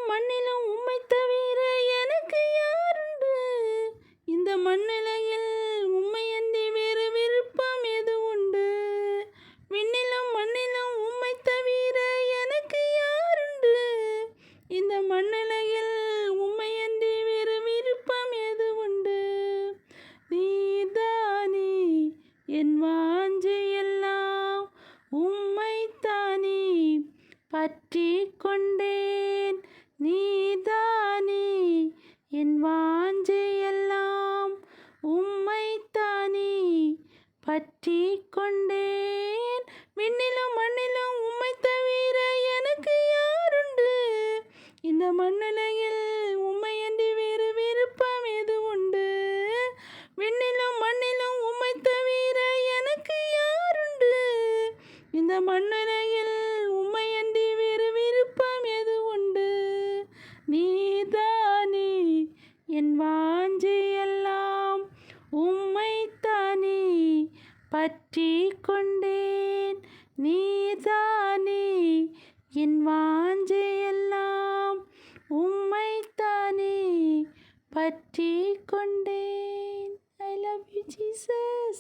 மண்ணிலும் உம்மை தவிர எனக்கு யாருண்டு? இந்த மண்ணுலகில் உம்மையன்றி வேறு விருப்பம் எது உண்டு? விண்ணிலும் மண்ணிலும் உம்மை தவிர எனக்கு யாருண்டு? இந்த மண்ணுலகில் உம்மையன்றி வேறு விருப்பம் எது உண்டு? நீதானே என் வாஞ்சையெல்லாம், உம்மைத்தானே பற்றி கொண்டேன். நீதானே என் வாஞ்சையெல்லாம், உம்மைத்தானே பற்றி கொண்டேன். விண்ணிலும் மண்ணிலும் உம்மை தவிர எனக்கு யாருண்டு? இந்த மண்ணுலகில் உம்மையன்றி வேறு விருப்பம் எது உண்டு? விண்ணிலும் மண்ணிலும் உம்மை தவிர எனக்கு யாருண்டு? இந்த மண்ணுலகில் உம்மையன்றி வேறு விருப்பம் எது உண்டு? நீதானே என் வாஞ்சையெல்லாம், உம்மைத்தானே பற்றி கொண்டேன். நீதானே என் வாஞ்சையெல்லாம், உம்மைத்தானே பற்றி கொண்டேன். I love you, Jesus.